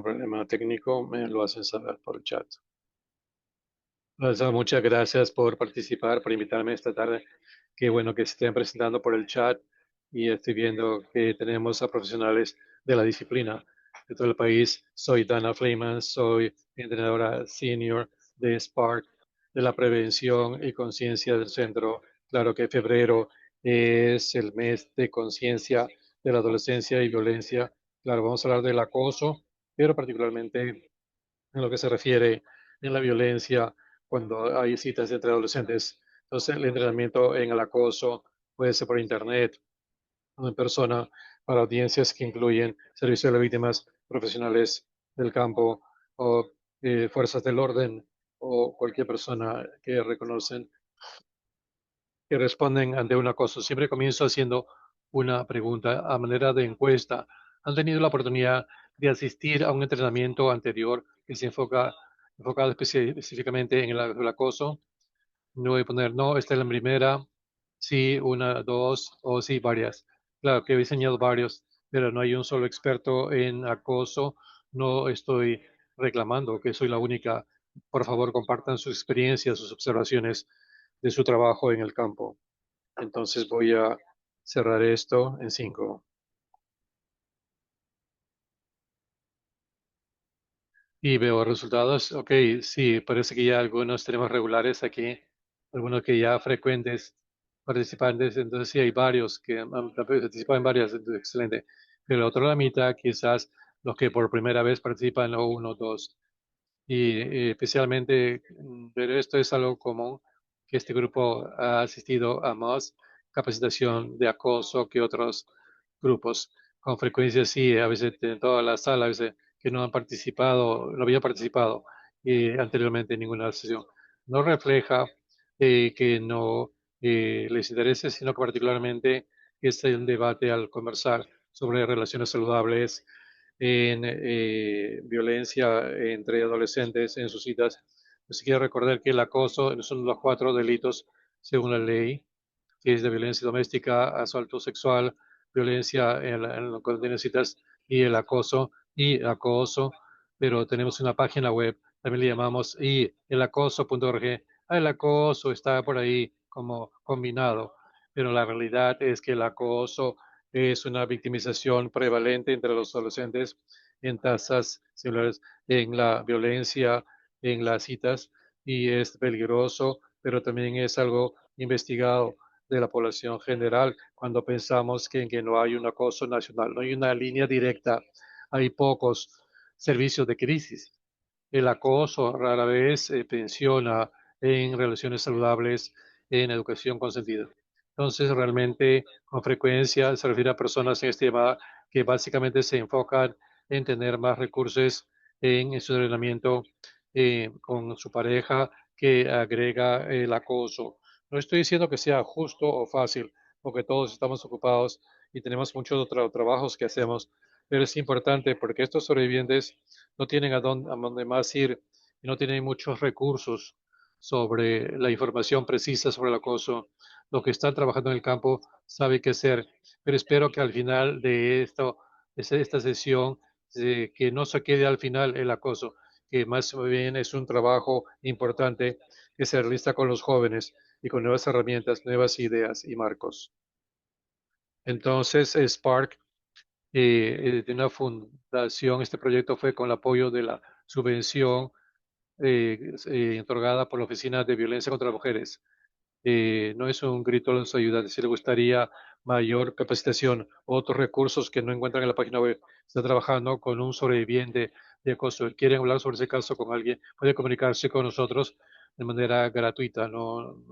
problema técnico, me lo hacen saber por el chat. Muchas gracias por participar, por invitarme esta tarde. Qué bueno que se estén presentando por el chat y estoy viendo que tenemos a profesionales de la disciplina de todo el país. Soy Dana Fleiman, soy entrenadora senior de Spark, de la prevención y conciencia del centro. Claro que febrero es el mes de conciencia de la adolescencia y violencia. Claro, vamos a hablar del acoso, pero particularmente en lo que se refiere en la violencia cuando hay citas entre adolescentes. Entonces, el entrenamiento en el acoso puede ser por internet o en persona para audiencias que incluyen servicio de las víctimas, profesionales del campo o fuerzas del orden o cualquier persona que reconocen que responden ante un acoso. Siempre comienzo haciendo una pregunta a manera de encuesta. ¿Han tenido la oportunidad de asistir a un entrenamiento anterior que se enfocado específicamente en el acoso? No voy a poner no, esta es la primera, sí, una, dos, o sí, varias. Claro que he diseñado varios, pero no hay un solo experto en acoso. No estoy reclamando que soy la única. Por favor, compartan sus experiencias, sus observaciones de su trabajo en el campo. Entonces voy a cerrar esto en 5. Y veo resultados. Ok, sí, parece que ya algunos tenemos regulares aquí, algunos que ya frecuentes participantes. Entonces sí, hay varios que han participado en varias. Entonces, excelente. Pero la otra mitad, quizás los que por primera vez participan o uno, dos. Y especialmente, pero esto es algo común, que este grupo ha asistido a más capacitación de acoso que otros grupos. Con frecuencia sí, a veces en toda la sala, a veces que no han participado, no habían participado anteriormente en ninguna sesión. No refleja que no les interese, sino que particularmente es un debate al conversar sobre relaciones saludables en violencia entre adolescentes en sus citas. Pues quiero recordar que el acoso son los 4 delitos según la ley, que es de violencia doméstica, asalto sexual, violencia cuando tienen citas y el acoso, pero tenemos una página web, también le llamamos y el acoso.org. El acoso está por ahí como combinado, pero la realidad es que el acoso es una victimización prevalente entre los adolescentes en tasas similares en la violencia, en las citas, y es peligroso, pero también es algo investigado de la población general cuando pensamos que no hay un acoso nacional, no hay una línea directa, hay pocos servicios de crisis. El acoso rara vez pensiona en relaciones saludables, en educación consentida. Entonces, realmente, con frecuencia se refiere a personas en este llamada que básicamente se enfocan en tener más recursos en su entrenamiento con su pareja que agrega el acoso. No estoy diciendo que sea justo o fácil, porque todos estamos ocupados y tenemos muchos otros trabajos que hacemos, pero es importante porque estos sobrevivientes no tienen a dónde más ir y no tienen muchos recursos sobre la información precisa sobre el acoso. Los que están trabajando en el campo saben qué hacer, pero espero que al final de esta sesión, que no se quede al final el acoso, que más bien es un trabajo importante que se realiza con los jóvenes y con nuevas herramientas, nuevas ideas y marcos. Entonces, Spark de una fundación. Este proyecto fue con el apoyo de la subvención otorgada por la Oficina de Violencia contra las Mujeres. No es un grito a los ayudantes. Si le gustaría mayor capacitación, otros recursos que no encuentran en la página web, está trabajando con un sobreviviente de acoso. Quieren hablar sobre ese caso con alguien, puede comunicarse con nosotros de manera gratuita. No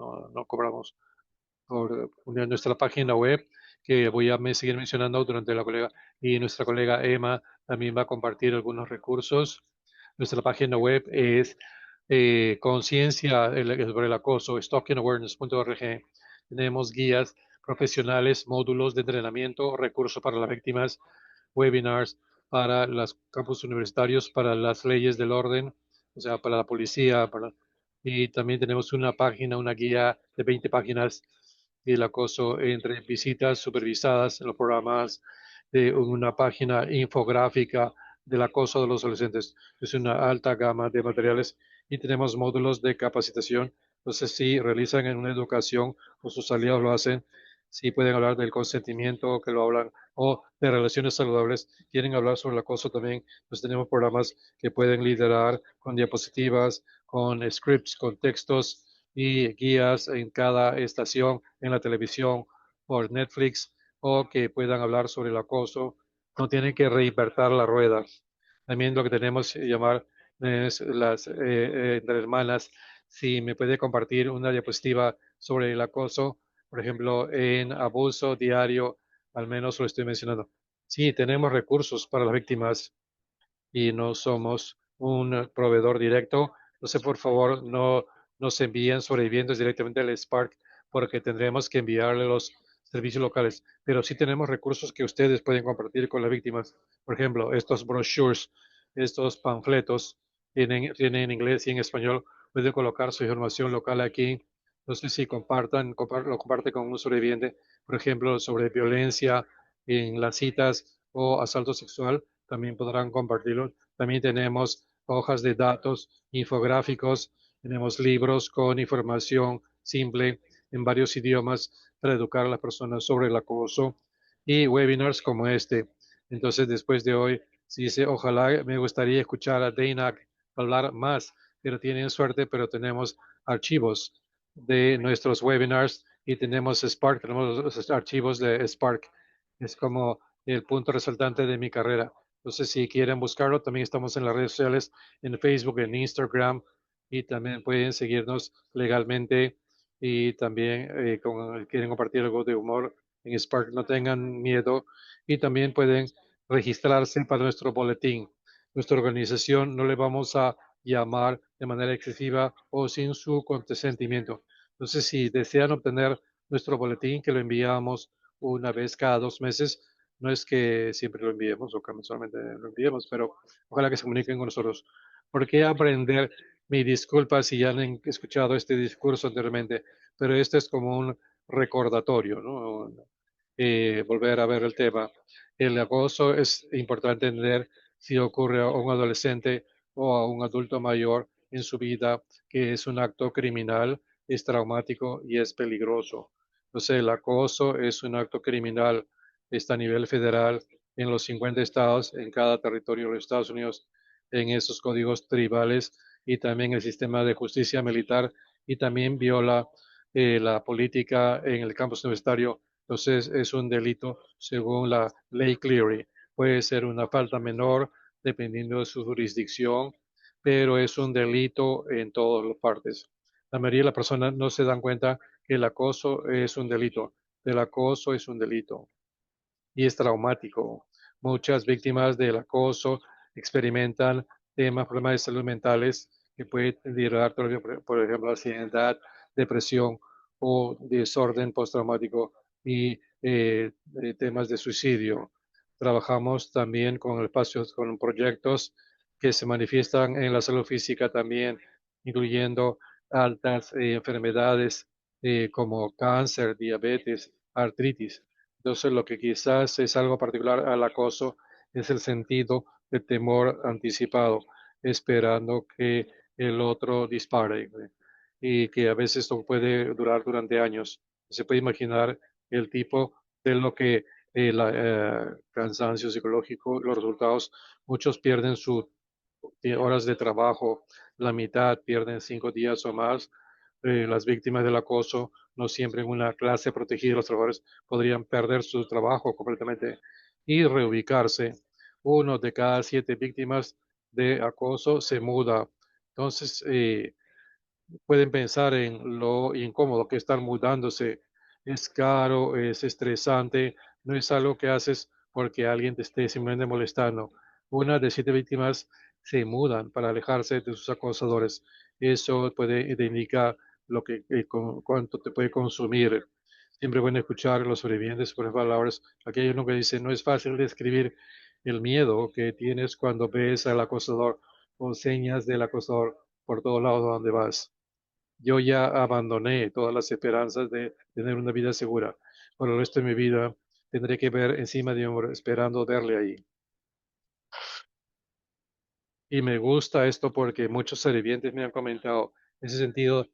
cobramos por nuestra página web, que voy a seguir mencionando durante la colega, y nuestra colega Emma también va a compartir algunos recursos. Nuestra página web es conciencia sobre el acoso, stalkingawareness.org. Tenemos guías profesionales, módulos de entrenamiento, recursos para las víctimas, webinars para los campus universitarios, para las leyes del orden, o sea, para la policía, y también tenemos una página, una guía de 20 páginas del acoso entre visitas supervisadas en los programas, de una página infográfica del acoso de los adolescentes. Es una alta gama de materiales y tenemos módulos de capacitación. Entonces, si realizan en una educación o sus aliados lo hacen, si pueden hablar del consentimiento, que lo hablan, o de relaciones saludables, quieren hablar sobre el acoso también, pues tenemos programas que pueden liderar con diapositivas, con scripts, con textos y guías en cada estación, en la televisión, por Netflix, o que puedan hablar sobre el acoso. No tienen que reinvertir la rueda. También lo que tenemos que llamar es las entre hermanas. Si me puede compartir una diapositiva sobre el acoso, por ejemplo, en abuso diario, al menos lo estoy mencionando. Sí, tenemos recursos para las víctimas y no somos un proveedor directo. Entonces, por favor, no nos envíen sobrevivientes directamente al Spark porque tendremos que enviarle los servicios locales. Pero sí tenemos recursos que ustedes pueden compartir con las víctimas. Por ejemplo, estos brochures, estos panfletos, tienen en inglés y en español. Pueden colocar su información local aquí. Entonces, si lo comparte con un sobreviviente, por ejemplo, sobre violencia en las citas o asalto sexual, también podrán compartirlo. También tenemos hojas de datos, infográficos, tenemos libros con información simple en varios idiomas para educar a las personas sobre el acoso y webinars como este. Entonces, después de hoy, se dice, ojalá me gustaría escuchar a Dana hablar más, pero tienen suerte, pero tenemos archivos de nuestros webinars y tenemos Spark, tenemos los archivos de Spark. Es como el punto resaltante de mi carrera. Entonces, si quieren buscarlo, también estamos en las redes sociales, en Facebook, en Instagram, y también pueden seguirnos legalmente. Y también, quieren compartir algo de humor en Spark, no tengan miedo. Y también pueden registrarse para nuestro boletín. Nuestra organización no le vamos a llamar de manera excesiva o sin su consentimiento. Entonces, si desean obtener nuestro boletín, que lo enviamos una vez cada 2 meses, no es que siempre lo enviemos o que mensualmente lo enviemos, pero ojalá que se comuniquen con nosotros. ¿Por qué aprender? Mi disculpa si ya han escuchado este discurso anteriormente, pero este es como un recordatorio, ¿no? Volver a ver el tema. El acoso es importante entender si ocurre a un adolescente o a un adulto mayor en su vida, que es un acto criminal, es traumático y es peligroso. Entonces, el acoso es un acto criminal, está a nivel federal en los 50 estados, en cada territorio de los Estados Unidos, en esos códigos tribales y también el sistema de justicia militar y también viola la política en el campus universitario. Entonces, es un delito según la ley Cleary. Puede ser una falta menor dependiendo de su jurisdicción, pero es un delito en todas las partes. La mayoría de las personas no se dan cuenta que el acoso es un delito. El acoso es un delito y es traumático. Muchas víctimas del acoso experimentan problemas de salud mentales que pueden derivar, por ejemplo, ansiedad, depresión o desorden postraumático y temas de suicidio. Trabajamos también con espacios, con proyectos que se manifiestan en la salud física también, incluyendo altas enfermedades como cáncer, diabetes, artritis. Entonces, lo que quizás es algo particular al acoso es el sentido de temor anticipado, esperando que el otro dispare, y que a veces esto puede durar durante años. Se puede imaginar el tipo de lo que el cansancio psicológico, los resultados, muchos pierden sus horas de trabajo, la mitad pierden 5 días o más. Las víctimas del acoso, no siempre en una clase protegida de los trabajadores, podrían perder su trabajo completamente y reubicarse. 1 de cada 7 víctimas de acoso se muda. Entonces, pueden pensar en lo incómodo que es estar mudándose. Es caro, es estresante, no es algo que haces porque alguien te esté simplemente molestando. 1 de 7 víctimas se mudan para alejarse de sus acosadores. Eso puede indicar lo que, cuánto te puede consumir. Siempre bueno escuchar a los sobrevivientes por palabras. Aquí hay uno que dice, no es fácil describir el miedo que tienes cuando ves al acosador o señas del acosador por todos lados donde vas. Yo ya abandoné todas las esperanzas de tener una vida segura. Por el resto de mi vida tendré que ver encima de un hombre esperando verle ahí. Y me gusta esto porque muchos sobrevivientes me han comentado en ese sentido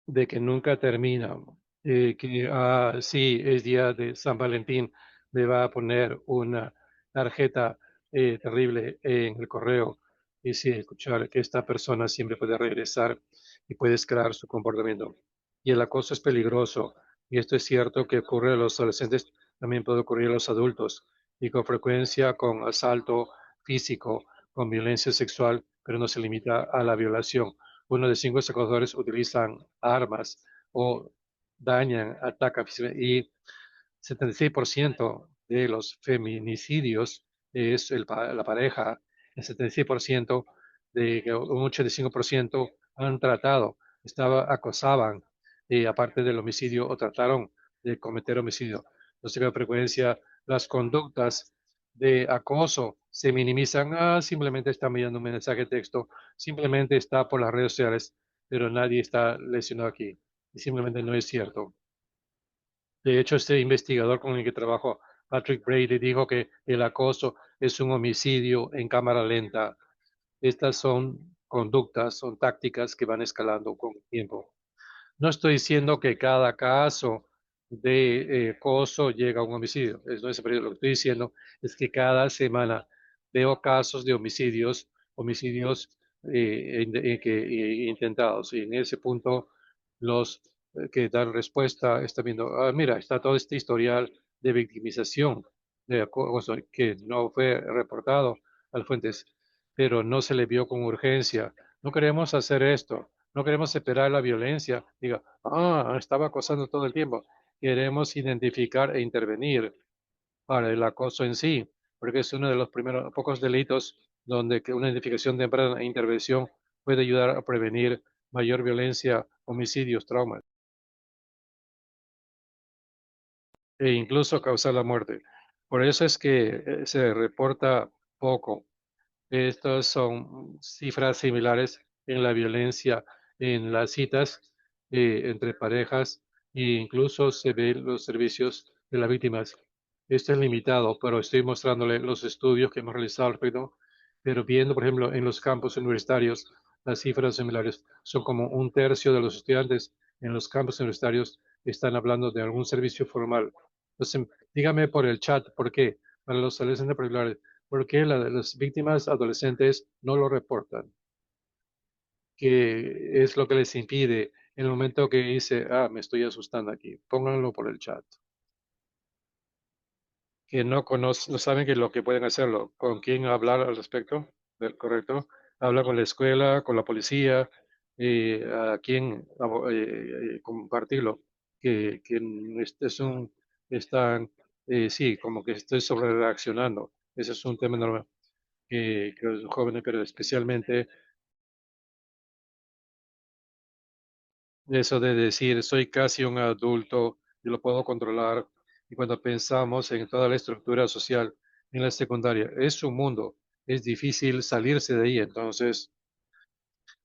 de que nunca termina, que sí, es día de San Valentín, me va a poner una tarjeta terrible en el correo y sí, escuchar que esta persona siempre puede regresar y puede escalar su comportamiento. Y el acoso es peligroso, y esto es cierto que ocurre a los adolescentes, también puede ocurrir a los adultos, y con frecuencia con asalto físico, con violencia sexual, pero no se limita a la violación. Uno de 5 acosadores utilizan armas o dañan, atacan físicamente, y 76% de los feminicidios es la pareja. El 76% un 85% han tratado, acosaban, aparte del homicidio, o trataron de cometer homicidio. Entonces, con frecuencia, las conductas de acoso se minimizan. Simplemente está enviando un mensaje de texto, simplemente está por las redes sociales, pero nadie está lesionado aquí. Y simplemente no es cierto. De hecho, este investigador con el que trabajo, Patrick Brady, dijo que el acoso es un homicidio en cámara lenta. Estas son conductas, son tácticas que van escalando con el tiempo. No estoy diciendo que cada caso de acoso llega a un homicidio. No es, lo que estoy diciendo es que cada semana veo casos de homicidios intentados. Y en ese punto, los que dan respuesta están viendo, mira, está todo este historial de victimización, de acoso que no fue reportado a las fuentes, pero no se le vio con urgencia. No queremos hacer esto. No queremos esperar la violencia. Diga, estaba acosando todo el tiempo. Queremos identificar e intervenir para el acoso en sí, porque es uno de los primeros pocos delitos donde que una identificación temprana e intervención puede ayudar a prevenir mayor violencia, homicidios, traumas e incluso causar la muerte. Por eso es que se reporta poco. Estas son cifras similares en la violencia en las citas entre parejas e incluso se ven los servicios de las víctimas. Esto es limitado, pero estoy mostrándole los estudios que hemos realizado al respecto. Pero viendo, por ejemplo, en los campos universitarios, las cifras similares son como un tercio de los estudiantes en los campos universitarios están hablando de algún servicio formal. Entonces, dígame por el chat, ¿por qué? Para los adolescentes particulares, ¿por qué las víctimas adolescentes no lo reportan? ¿Qué es lo que les impide en el momento que dice, me estoy asustando aquí? Pónganlo por el chat. Que no conocen, no saben que lo que pueden hacerlo, con quién hablar al respecto, ¿correcto? Habla con la escuela, con la policía, a quién compartirlo, que es están, sí, como que estoy sobre reaccionando. Ese es un tema normal que los jóvenes, pero especialmente eso de decir, soy casi un adulto, yo lo puedo controlar. Y cuando pensamos en toda la estructura social en la secundaria, es un mundo, es difícil salirse de ahí. Entonces,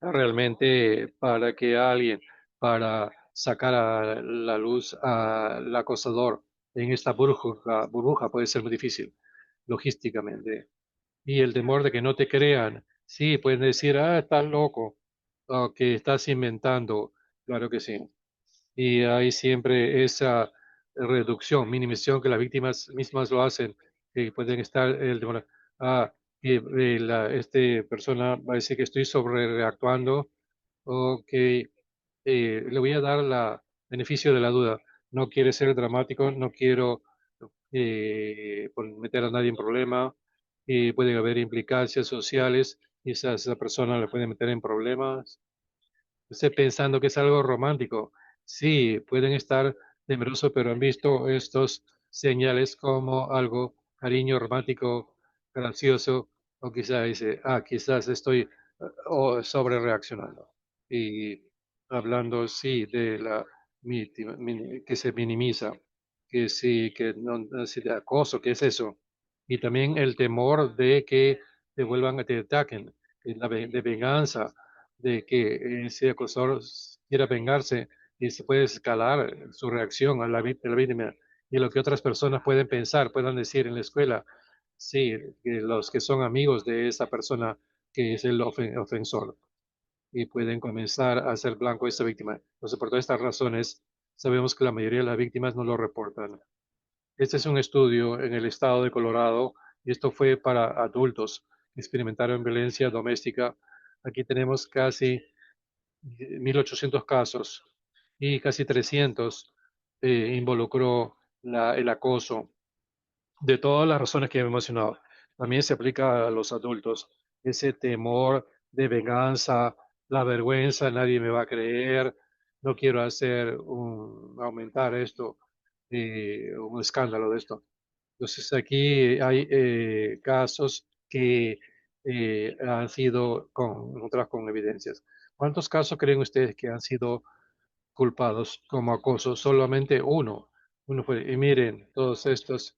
realmente para que alguien, para sacar a la luz al acosador en esta burbuja puede ser muy difícil, logísticamente. Y el temor de que no te crean, sí, pueden decir, estás loco, o que estás inventando, claro que sí. Y hay siempre esa reducción, minimización que las víctimas mismas lo hacen, que pueden estar el demora, que este persona va a decir que estoy sobre reactuando o que le voy a dar la beneficio de la duda. No quiere ser dramático, no quiero meter a nadie en problema, y pueden haber implicancias sociales, y esa persona le puede meter en problemas. Usted pensando que es algo romántico. Sí, pueden estar temerosos, pero han visto estos señales como algo cariño romántico, gracioso, o quizás dice, quizás estoy sobre reaccionando. Y hablando, sí, de que se minimiza, que sí, que no, sí, de acoso, ¿qué es eso? Y también el temor de que te vuelvan a te ataquen, de venganza, de que ese acosador quiera vengarse y se puede escalar su reacción a la víctima. y lo que otras personas pueden pensar, puedan decir en la escuela. Sí, que los que son amigos de esa persona que es el ofensor y pueden comenzar a ser blanco de esta víctima. Entonces, por todas estas razones, sabemos que la mayoría de las víctimas no lo reportan. Este es un estudio en el estado de Colorado y esto fue para adultos que experimentaron violencia doméstica. Aquí tenemos casi 1.800 casos y casi 300 involucró el acoso de todas las razones que hemos mencionado. También se aplica a los adultos. Ese temor de venganza, la vergüenza, nadie me va a creer, no quiero aumentar esto, un escándalo de esto. Entonces aquí hay casos que han sido encontrados con evidencias. ¿Cuántos casos creen ustedes que han sido culpados como acoso? Solamente uno. Uno fue, y miren, todas estas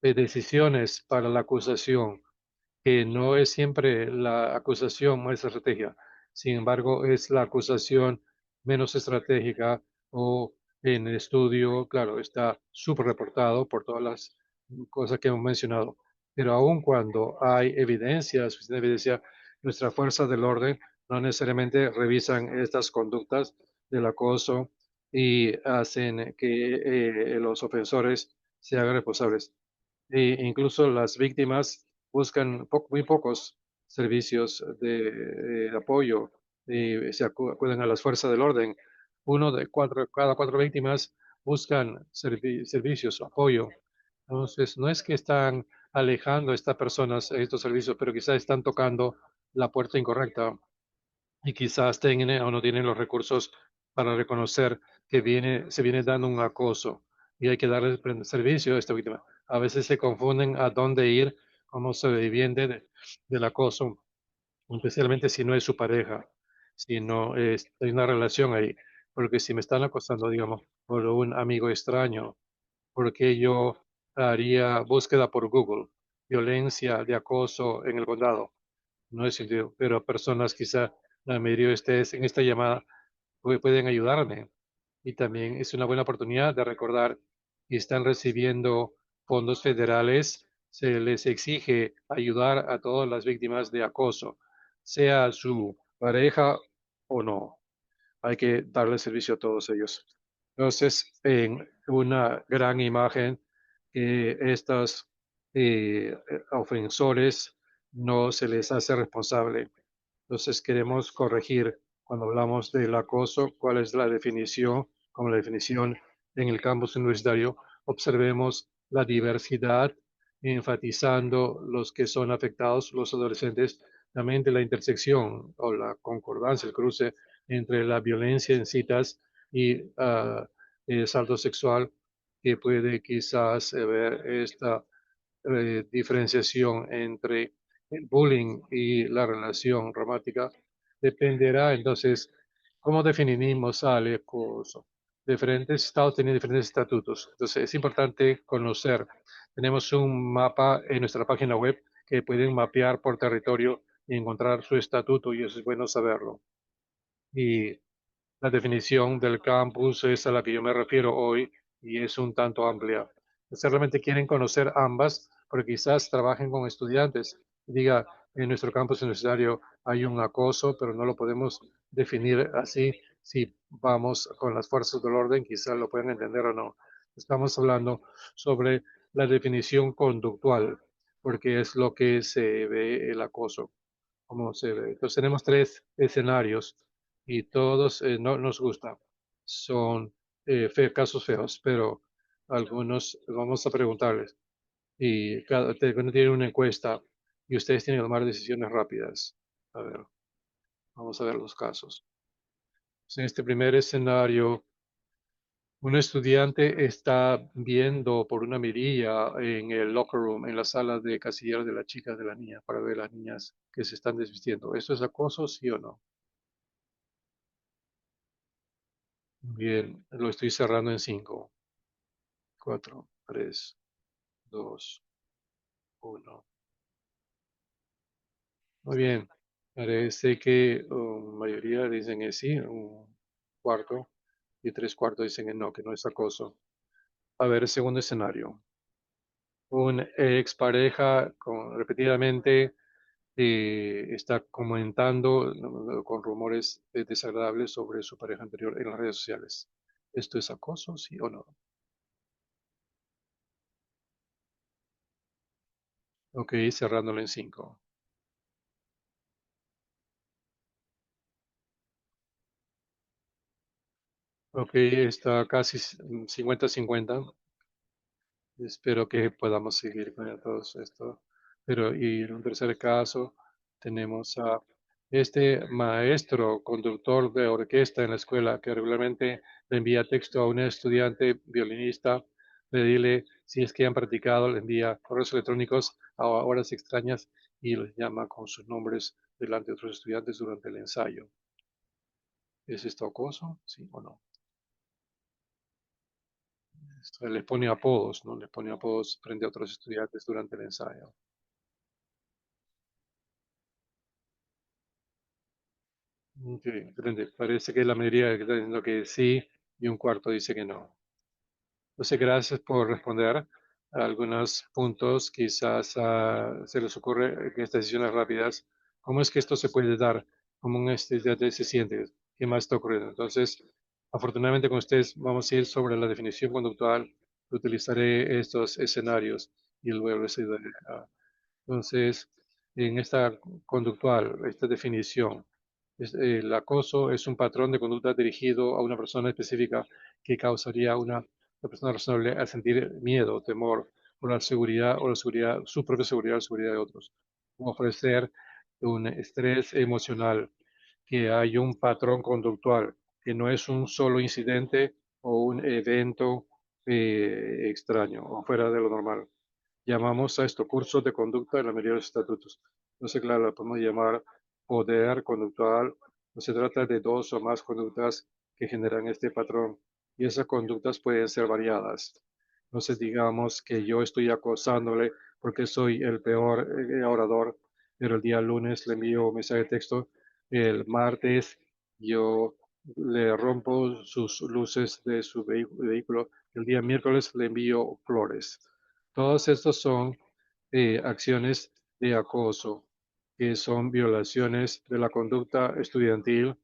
decisiones para la acusación, que no es siempre la acusación más estratégica, sin embargo, es la acusación menos estratégica o en el estudio, claro, está súper reportado por todas las cosas que hemos mencionado, pero aun cuando hay evidencia, suficiente evidencia, nuestras fuerzas del orden no necesariamente revisan estas conductas del acoso y hacen que los ofensores se hagan responsables. E incluso las víctimas buscan muy pocos servicios de apoyo y acuden a las fuerzas del orden. Uno de cada cuatro víctimas buscan servicios, apoyo. Entonces, no es que están alejando a estas personas de estos servicios, pero quizás están tocando la puerta incorrecta y quizás tienen o no tienen los recursos para reconocer que se viene dando un acoso y hay que darle servicio a esta víctima. A veces se confunden a dónde ir como sobreviviente del acoso, especialmente si no es su pareja, si no hay una relación ahí. Porque si me están acosando, digamos, por un amigo extraño, porque yo haría búsqueda por Google, violencia de acoso en el condado, no es sentido, pero personas quizá la mayoría de ustedes en esta llamada pueden ayudarme. Y también es una buena oportunidad de recordar que están recibiendo fondos federales. Se les exige ayudar a todas las víctimas de acoso, sea su pareja o no. Hay que darle servicio a todos ellos. Entonces, en una gran imagen, estos ofensores no se les hace responsable. Entonces, queremos corregir cuando hablamos del acoso, cuál es la definición, como la definición en el campus universitario. Observemos la diversidad, enfatizando los que son afectados, los adolescentes, también de la intersección o la concordancia, el cruce entre la violencia en citas y salto sexual, que puede quizás ver esta diferenciación entre el bullying y la relación romántica. Dependerá entonces cómo definimos al acoso. Diferentes estados tienen diferentes estatutos. Entonces es importante conocer. Tenemos un mapa en nuestra página web que pueden mapear por territorio y encontrar su estatuto y eso es bueno saberlo. Y la definición del campus es a la que yo me refiero hoy y es un tanto amplia. Si realmente quieren conocer ambas, porque quizás trabajen con estudiantes y diga, en nuestro campus universitario hay un acoso, pero no lo podemos definir así. Si vamos con las fuerzas del orden, quizás lo puedan entender o no. Estamos hablando sobre la definición conductual, porque es lo que se ve el acoso como se ve. Entonces tenemos tres escenarios y todos no nos gustan. Son casos feos, pero algunos vamos a preguntarles. Y uno tiene una encuesta y ustedes tienen que tomar decisiones rápidas. A ver, vamos a ver los casos. En este primer escenario, un estudiante está viendo por una mirilla en el locker room, en la sala de casillero de las chicas de la niña, para ver las niñas que se están desvistiendo. ¿Esto es acoso, sí o no? Bien, lo estoy cerrando en 5, 4, 3, 2, 1. Muy bien, parece que mayoría dicen que sí, un cuarto y tres cuartos dicen que no es acoso. a ver el segundo escenario. Un expareja repetidamente está comentando con rumores desagradables sobre su pareja anterior en las redes sociales. ¿Esto es acoso, sí o no? Ok, cerrándolo en 5. Ok, está casi 50-50. Espero que podamos seguir con todo esto. Pero y en un tercer caso tenemos a este maestro conductor de orquesta en la escuela que regularmente le envía texto a un estudiante violinista, le dile si es que han practicado, le envía correos electrónicos a horas extrañas y los llama con sus nombres delante de otros estudiantes durante el ensayo. ¿Es esto acoso? ¿Sí o no? Les pone apodos, ¿no? Les pone apodos frente a otros estudiantes durante el ensayo. Ok, excelente. Parece que la mayoría está diciendo que sí y un cuarto dice que no. Entonces, gracias por responder a algunos puntos. Quizás se les ocurre en estas decisiones rápidas, ¿cómo es que esto se puede dar? ¿Cómo un estudiante se siente? ¿Qué más está ocurriendo? Entonces, afortunadamente con ustedes vamos a ir sobre la definición conductual. Utilizaré estos escenarios y luego les ayudaré. Entonces, en esta conductual, esta definición, el acoso es un patrón de conducta dirigido a una persona específica que causaría a una persona razonable a sentir miedo o temor por la seguridad o la seguridad, su propia seguridad o la seguridad de otros. Como ofrecer un estrés emocional, que hay un patrón conductual, que no es un solo incidente o un evento extraño o fuera de lo normal. Llamamos a esto cursos de conducta en la mayoría de los estatutos. Entonces, claro, lo podemos llamar poder conductual. No se trata de dos o más conductas que generan este patrón y esas conductas pueden ser variadas. Entonces, digamos que yo estoy acosándole porque soy el peor orador, pero el día lunes le envío un mensaje de texto, el martes yo le rompo sus luces de su vehículo, el día miércoles le envío flores. Todos estos son acciones de acoso, que son violaciones de la conducta estudiantil,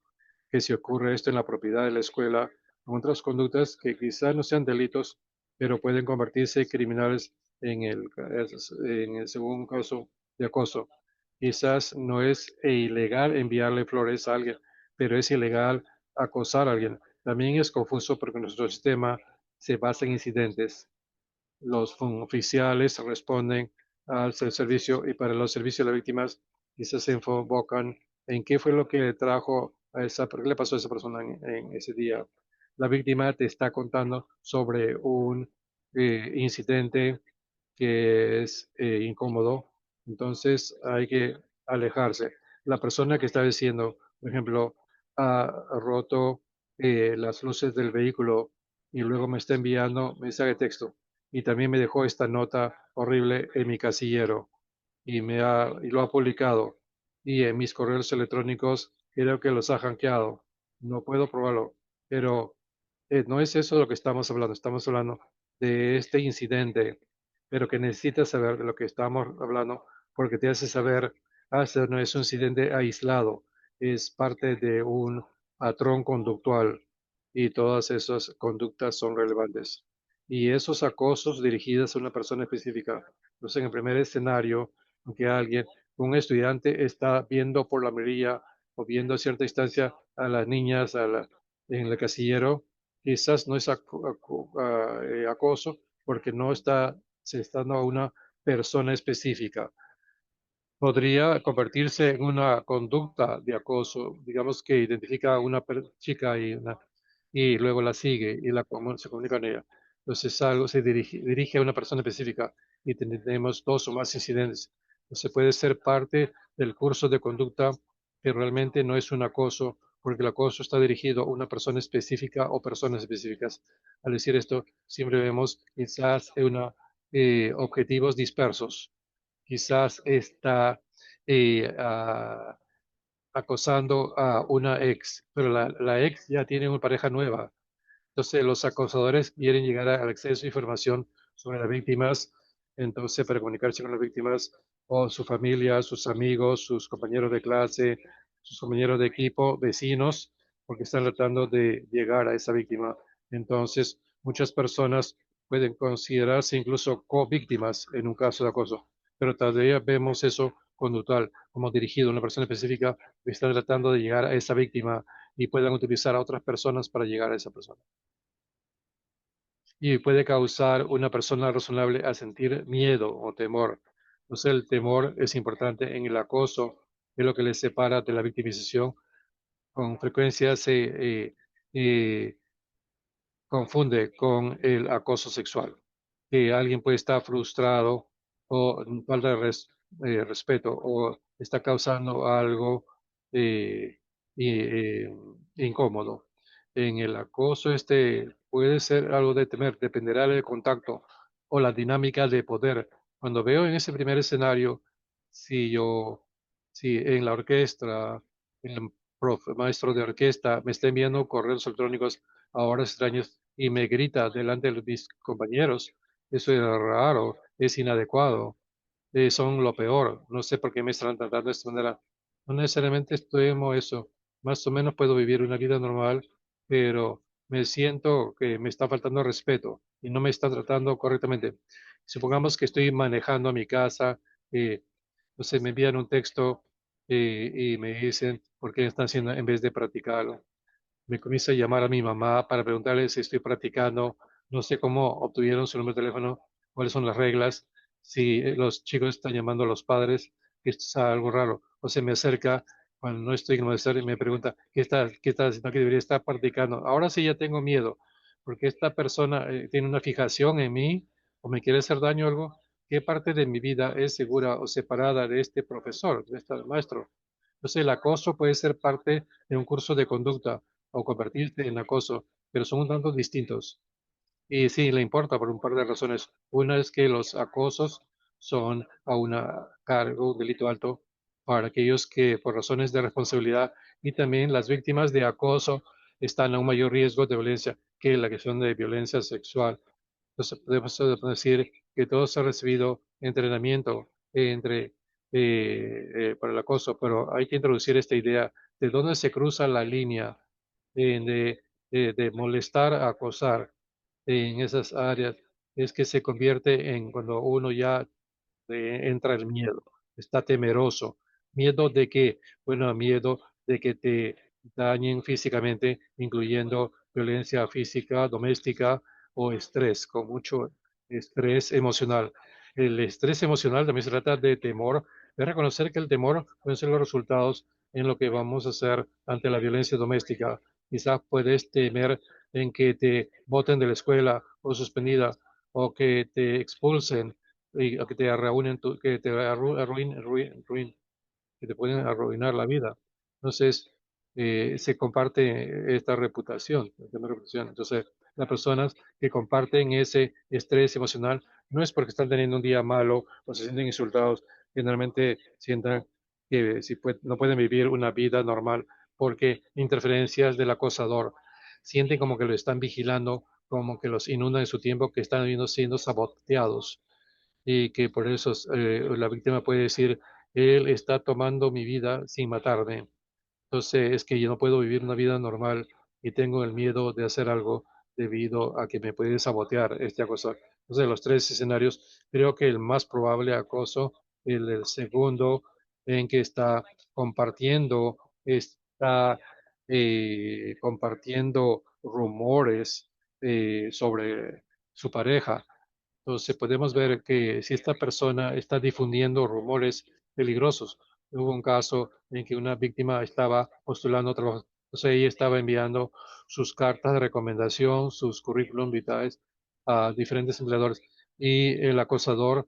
que si ocurre esto en la propiedad de la escuela, otras conductas que quizás no sean delitos, pero pueden convertirse en criminales en el segundo caso de acoso. Quizás no es ilegal enviarle flores a alguien, pero es ilegal acosar a alguien. También es confuso porque nuestro sistema se basa en incidentes. Los oficiales responden al servicio y para los servicios de las víctimas quizás se enfocan en qué fue lo que le trajo a qué le pasó a esa persona en ese día. La víctima te está contando sobre un incidente que es incómodo, entonces hay que alejarse. La persona que está diciendo, por ejemplo, ha roto las luces del vehículo y luego me está enviando mensaje de texto y también me dejó esta nota horrible en mi casillero y lo ha publicado y en mis correos electrónicos creo que los ha hackeado. No puedo probarlo, pero no es eso de lo que estamos hablando. Estamos hablando de este incidente, pero que necesitas saber de lo que estamos hablando porque te hace saber, esto no es un incidente aislado, es parte de un patrón conductual y todas esas conductas son relevantes. Y esos acosos dirigidos a una persona específica. Entonces, en el primer escenario, que alguien, un estudiante está viendo por la mirilla o viendo a cierta distancia a las niñas en el casillero, quizás no es acoso porque no está, se está dando a una persona específica. Podría convertirse en una conducta de acoso, digamos que identifica a una chica y luego la sigue y se comunica con ella. Entonces algo se dirige a una persona específica y tenemos dos o más incidentes. Entonces puede ser parte del curso de conducta, que realmente no es un acoso, porque el acoso está dirigido a una persona específica o personas específicas. Al decir esto, siempre vemos quizás objetivos dispersos. Quizás está eh, ah, acosando a una ex, pero la ex ya tiene una pareja nueva. Entonces, los acosadores quieren llegar al acceso a información sobre las víctimas, entonces, para comunicarse con las víctimas o su familia, sus amigos, sus compañeros de clase, sus compañeros de equipo, vecinos, porque están tratando de llegar a esa víctima. Entonces, muchas personas pueden considerarse incluso co-víctimas en un caso de acoso, pero todavía vemos eso conductual, como dirigido a una persona específica que está tratando de llegar a esa víctima y puedan utilizar a otras personas para llegar a esa persona. Y puede causar una persona razonable a sentir miedo o temor. Entonces, el temor es importante en el acoso, es lo que le separa de la victimización. Con frecuencia se confunde con el acoso sexual, que alguien puede estar frustrado o falta de respeto o está causando algo eh, incómodo. En el acoso puede ser algo de temer, dependerá del contacto o la dinámica de poder. Cuando veo en ese primer escenario, si yo, si en la orquesta, el maestro de orquesta me está enviando correos electrónicos a horas extrañas y me grita delante de mis compañeros. Eso es raro, es inadecuado, son lo peor. No sé por qué me están tratando de esta manera. No necesariamente temo eso. Más o menos puedo vivir una vida normal, pero me siento que me está faltando respeto y no me está tratando correctamente. Supongamos que estoy manejando a mi casa, entonces me envían un texto y me dicen por qué están haciendo en vez de practicarlo. Me comienza a llamar a mi mamá para preguntarle si estoy practicando. No sé cómo obtuvieron su número de teléfono, cuáles son las reglas, si los chicos están llamando a los padres, que esto es algo raro. O se me acerca cuando no estoy en el magisterio y me pregunta, qué está haciendo? Que debería estar practicando. Ahora sí ya tengo miedo, porque esta persona tiene una fijación en mí o me quiere hacer daño o algo. ¿Qué parte de mi vida es segura o separada de este profesor, de este maestro? Entonces, el acoso puede ser parte de un curso de conducta o convertirse en acoso, pero son un tanto distintos. Y sí, le importa por un par de razones. Una es que los acosos son a una cargo, un delito alto para aquellos que por razones de responsabilidad y también las víctimas de acoso están a un mayor riesgo de violencia que la que son de violencia sexual. Entonces, podemos decir que todos han recibido entrenamiento para el acoso, pero hay que introducir esta idea de dónde se cruza la línea de molestar a acosar en esas áreas. Es que se convierte en cuando uno ya entra el miedo, está temeroso. ¿Miedo de qué? Bueno, miedo de que te dañen físicamente, incluyendo violencia física, doméstica o estrés, con mucho estrés emocional. El estrés emocional también se trata de temor, de reconocer que el temor puede ser los resultados en lo que vamos a hacer ante la violencia doméstica. Quizás puedes temer en que te boten de la escuela o suspendida o que te expulsen y, o que te arruinen, que te que te pueden arruinar la vida. Entonces, se comparte esta reputación, el tema de reputación. Entonces, las personas que comparten ese estrés emocional no es porque están teniendo un día malo o se sienten insultados, generalmente sientan que no pueden vivir una vida normal porque interferencias del acosador sienten como que lo están vigilando, como que los inundan en su tiempo, que están siendo saboteados y que por eso la víctima puede decir, él está tomando mi vida sin matarme. Entonces es que yo no puedo vivir una vida normal y tengo el miedo de hacer algo debido a que me puede sabotear este acoso. Entonces, de los tres escenarios, creo que el más probable acoso, el segundo, en que está compartiendo rumores sobre su pareja. Entonces podemos ver que si esta persona está difundiendo rumores peligrosos, hubo un caso en que una víctima estaba postulando trabajo, entonces ella estaba enviando sus cartas de recomendación, sus currículum vitae a diferentes empleadores y el acosador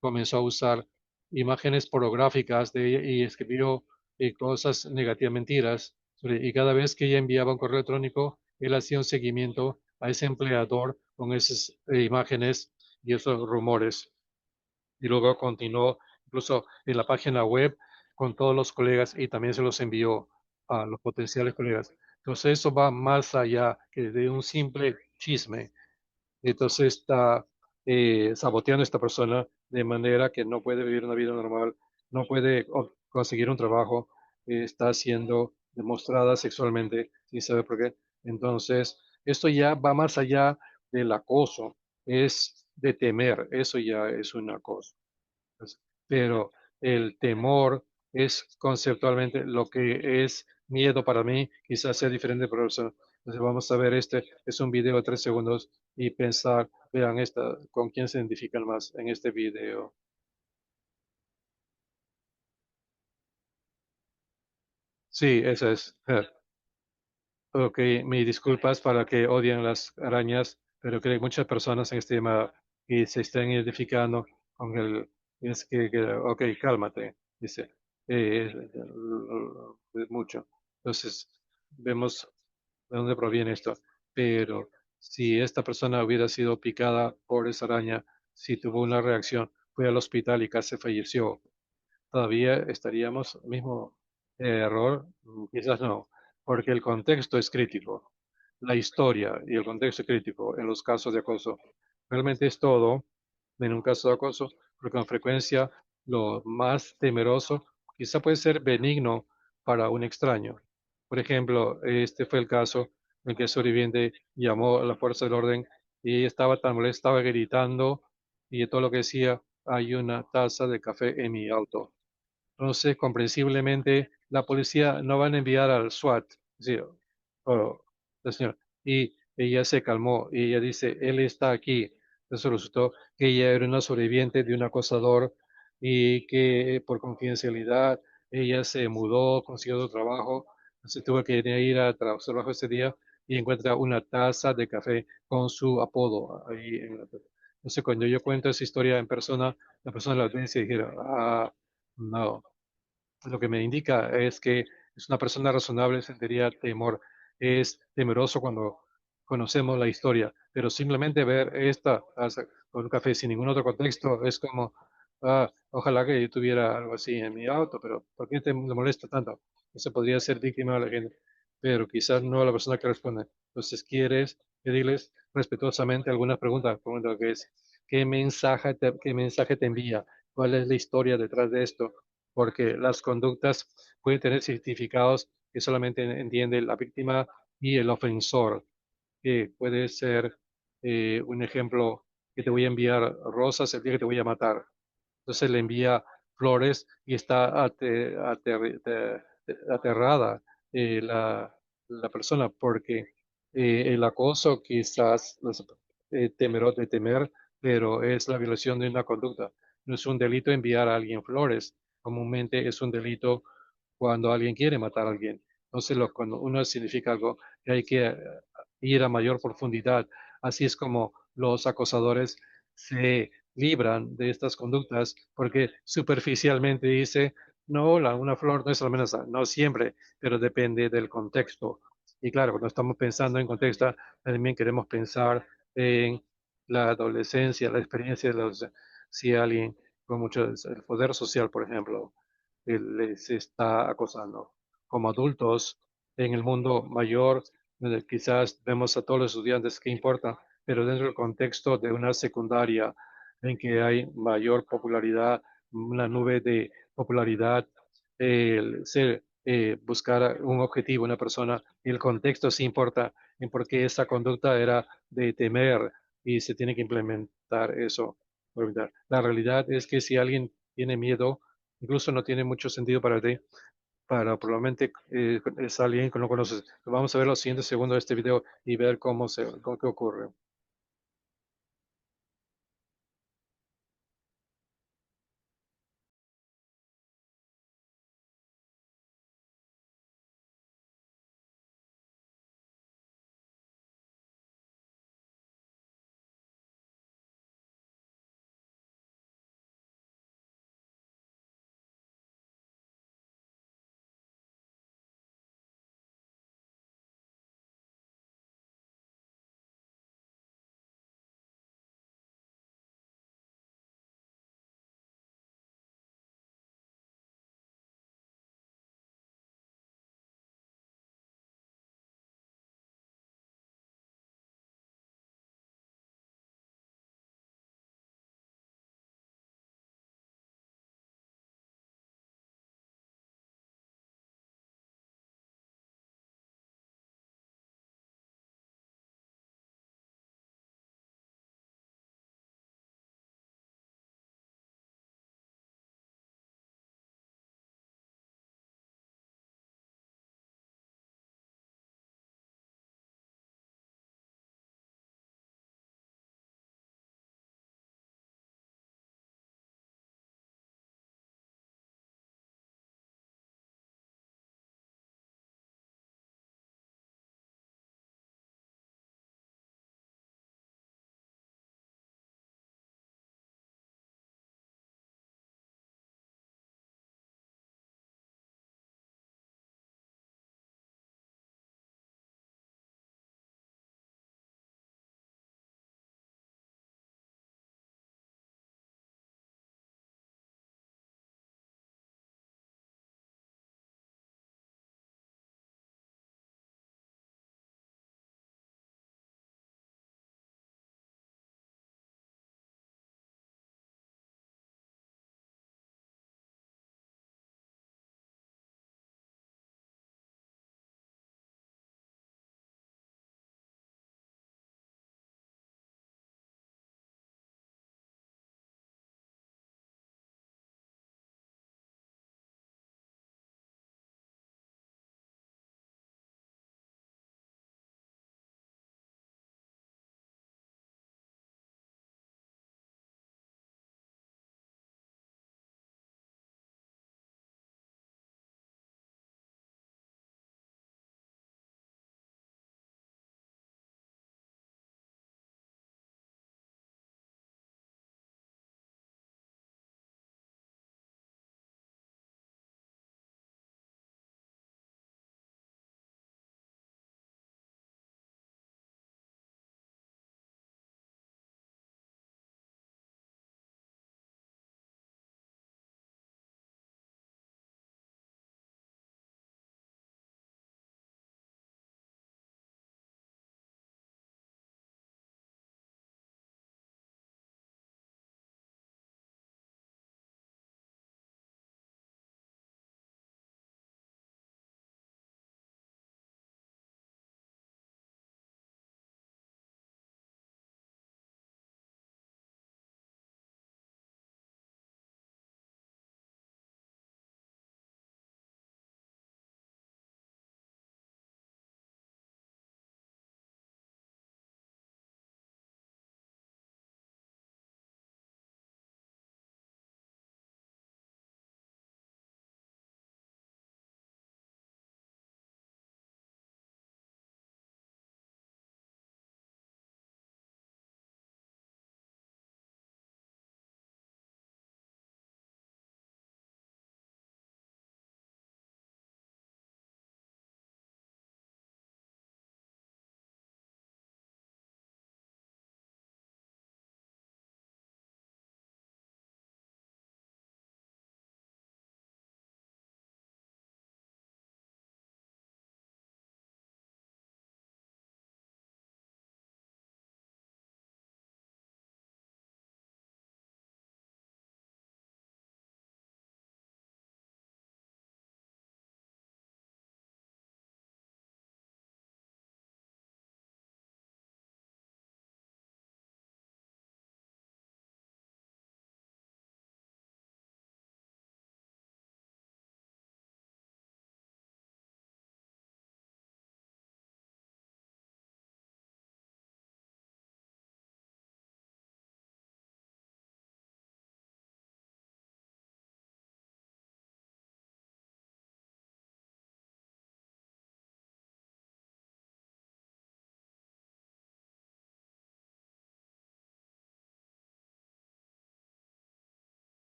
comenzó a usar imágenes pornográficas de ella y escribió cosas negativas, mentiras. Y cada vez que ella enviaba un correo electrónico, él hacía un seguimiento a ese empleador con esas imágenes y esos rumores. Y luego continuó incluso en la página web con todos los colegas y también se los envió a los potenciales colegas. Entonces eso va más allá que de un simple chisme. Entonces está saboteando a esta persona de manera que no puede vivir una vida normal, no puede conseguir un trabajo, está siendo demostrada sexualmente sin saber por qué. Entonces, esto ya va más allá del acoso, es de temer, eso ya es un acoso. Pues, pero el temor es conceptualmente lo que es miedo para mí, quizás sea diferente para otros. Entonces vamos a ver, este es un video de 3 segundos y pensar, vean esta, con quién se identifican más en este video. Sí, esa es. Ok, mis disculpas para que odian las arañas, pero creo que hay muchas personas en este tema y se están identificando con el, es ok, cálmate, dice, es mucho. Entonces, vemos de dónde proviene esto. Pero si esta persona hubiera sido picada por esa araña, si tuvo una reacción, fue al hospital y casi falleció, todavía estaríamos mismo error. Quizás no, porque el contexto es crítico. La historia y el contexto es crítico en los casos de acoso. Realmente es todo en un caso de acoso, porque con frecuencia lo más temeroso quizá puede ser benigno para un extraño. Por ejemplo, este fue el caso en que el sobreviviente llamó a la fuerza del orden y ella estaba tan molesta, estaba gritando y todo lo que decía, hay una taza de café en mi auto. Entonces, comprensiblemente, la policía no van a enviar al SWAT, sí, o la señora. Y ella se calmó y ella dice, él está aquí. Eso resultó que ella era una sobreviviente de un acosador y que por confidencialidad ella se mudó, consiguió otro trabajo, se tuvo que ir a trabajo ese día y encuentra una taza de café con su apodo ahí en la taza. Entonces, cuando yo cuento esa historia en persona, la persona de la audiencia dijera, no, lo que me indica es que es una persona razonable, sentiría temor, es temeroso cuando conocemos la historia, pero simplemente ver esta taza con un café sin ningún otro contexto es como, ojalá que yo tuviera algo así en mi auto, pero ¿por qué te molesta tanto? Eso podría ser víctima de la gente, pero quizás no la persona que responde. Entonces, quieres pedirles respetuosamente algunas preguntas, como que es, qué mensaje te envía? ¿Cuál es la historia detrás de esto? Porque las conductas pueden tener significados que solamente entiende la víctima y el ofensor, que puede ser un ejemplo que te voy a enviar rosas el día que te voy a matar. Entonces le envía flores y está aterrada la persona porque el acoso quizás de temer, pero es la violación de una conducta. No es un delito enviar a alguien flores. Comúnmente es un delito cuando alguien quiere matar a alguien. Entonces, cuando uno significa algo, que hay que ir a mayor profundidad. Así es como los acosadores se libran de estas conductas, porque superficialmente dice, no, una flor no es amenaza, no siempre, pero depende del contexto. Y claro, cuando estamos pensando en contexto, también queremos pensar en la adolescencia, la experiencia de los, si alguien con mucho el poder social, por ejemplo, les está acosando. Como adultos, en el mundo mayor, quizás vemos a todos los estudiantes, ¿qué importa? Pero dentro del contexto de una secundaria en que hay mayor popularidad, una nube de popularidad, buscar un objetivo, una persona, y el contexto sí importa en por qué esa conducta era de temer y se tiene que implementar eso. La realidad es que si alguien tiene miedo, incluso no tiene mucho sentido para ti, para probablemente es alguien que no conoces. Vamos a ver los siguientes segundos de este video y ver cómo qué ocurre.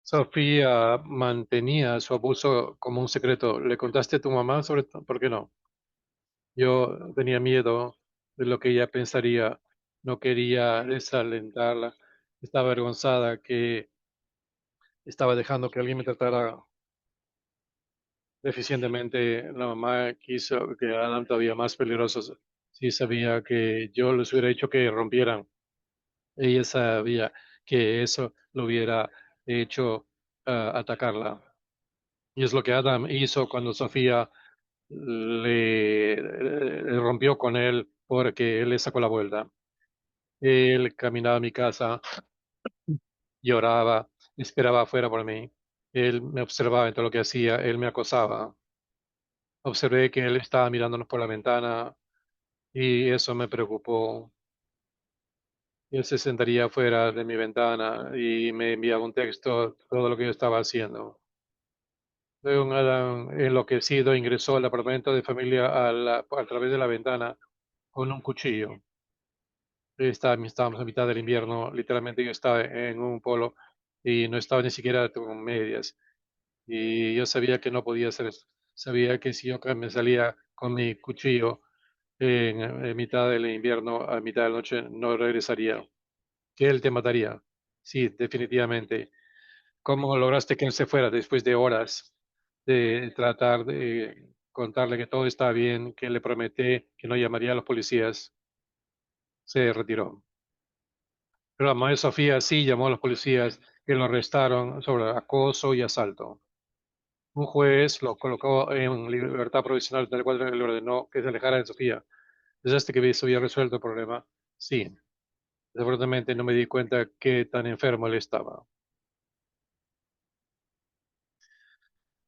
Sofía mantenía su abuso como un secreto. ¿Le contaste a tu mamá sobre por qué no? Yo tenía miedo de lo que ella pensaría. No quería desalentarla. Estaba avergonzada que estaba dejando que alguien me tratara deficientemente. La mamá quiso que eran todavía más peligrosos. Sí sabía que yo les hubiera dicho que rompieran. Ella sabía que eso lo hubiera hecho atacarla. Y es lo que Adam hizo cuando Sofía le rompió con él porque él le sacó la vuelta. Él caminaba a mi casa, lloraba, esperaba afuera por mí. Él me observaba en todo lo que hacía, él me acosaba. Observé que él estaba mirándonos por la ventana y eso me preocupó. Él se sentaría fuera de mi ventana y me enviaba un texto, todo lo que yo estaba haciendo. Luego un Adam enloquecido ingresó al apartamento de familia a través de la ventana con un cuchillo. Estábamos a mitad del invierno, literalmente yo estaba en un polo y no estaba ni siquiera con medias. Y yo sabía que no podía hacer eso. Sabía que si yo me salía con mi cuchillo en mitad del invierno, a mitad de la noche, no regresaría. Que él te mataría. Sí, definitivamente. ¿Cómo lograste que él se fuera después de horas de tratar de contarle que todo estaba bien, que le prometí que no llamaría a los policías? Se retiró. Pero la madre Sofía sí llamó a los policías que lo arrestaron sobre acoso y asalto. Un juez lo colocó en libertad provisional, tal cual le ordenó que se alejara de Sofía. ¿Desde que se había resuelto el problema? Sí. Desafortunadamente no me di cuenta qué tan enfermo él estaba.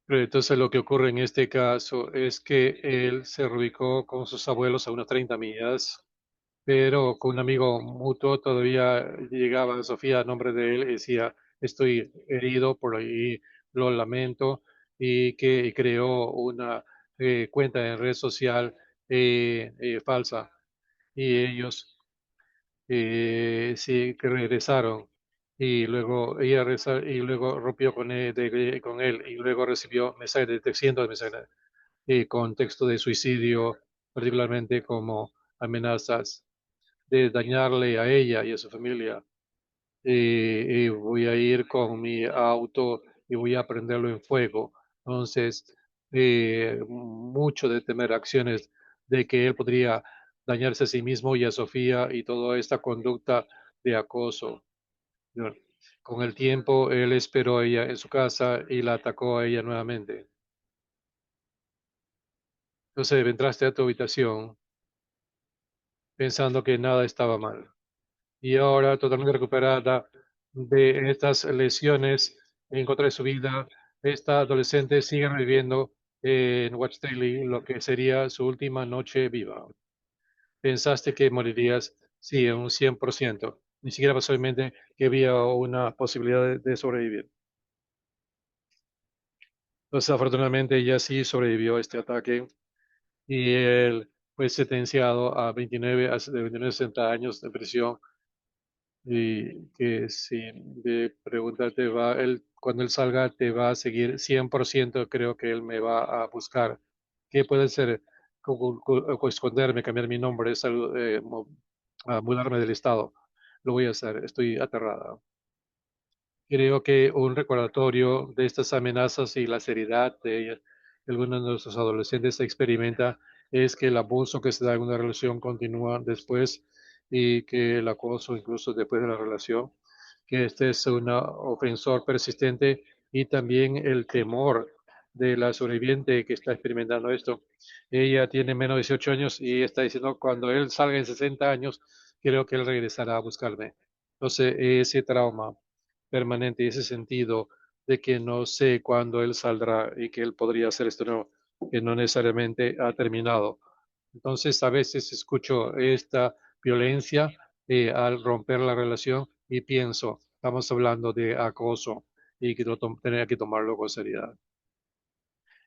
Pero entonces lo que ocurre en este caso es que él se reubicó con sus abuelos a unas 30 millas, pero con un amigo mutuo todavía llegaba Sofía a nombre de él y decía, estoy herido, por ahí lo lamento, y que creó una cuenta en red social falsa. Y ellos sí que regresaron y luego y luego rompió con él y luego recibió mensajes de cientos de mensajes con texto de suicidio, particularmente como amenazas de dañarle a ella y a su familia. Y voy a ir con mi auto y voy a prenderlo en fuego. Entonces, mucho de temer acciones de que él podría dañarse a sí mismo y a Sofía y toda esta conducta de acoso. ¿No? Con el tiempo, él esperó a ella en su casa y la atacó a ella nuevamente. Entonces, entraste a tu habitación pensando que nada estaba mal. Y ahora totalmente recuperada de estas lesiones en contra de su vida, esta adolescente sigue reviviendo en Watch Daily lo que sería su última noche viva. Pensaste que morirías, sí, en un 100%. Ni siquiera pasó en mente que había una posibilidad de sobrevivir. Entonces, afortunadamente, ella sí sobrevivió a este ataque y él fue sentenciado a 29 a 60 años de prisión. Y que si de pregunta te va, él, cuando él salga te va a seguir 100%, creo que él me va a buscar. ¿Qué puede ser? Esconderme, cambiar mi nombre, mudarme del estado. Lo voy a hacer, estoy aterrada. Creo que un recordatorio de estas amenazas y la seriedad de algunos de nuestros adolescentes experimenta es que el abuso que se da en una relación continúa después y que el acoso incluso después de la relación, que este es un ofensor persistente y también el temor de la sobreviviente que está experimentando esto. Ella tiene menos de 18 años y está diciendo, cuando él salga en 60 años, creo que él regresará a buscarme. Entonces, ese trauma permanente, ese sentido de que no sé cuándo él saldrá y que él podría hacer esto, no, que no necesariamente ha terminado. Entonces, a veces escucho esta violencia al romper la relación y pienso, estamos hablando de acoso y que tenía que tomarlo con seriedad.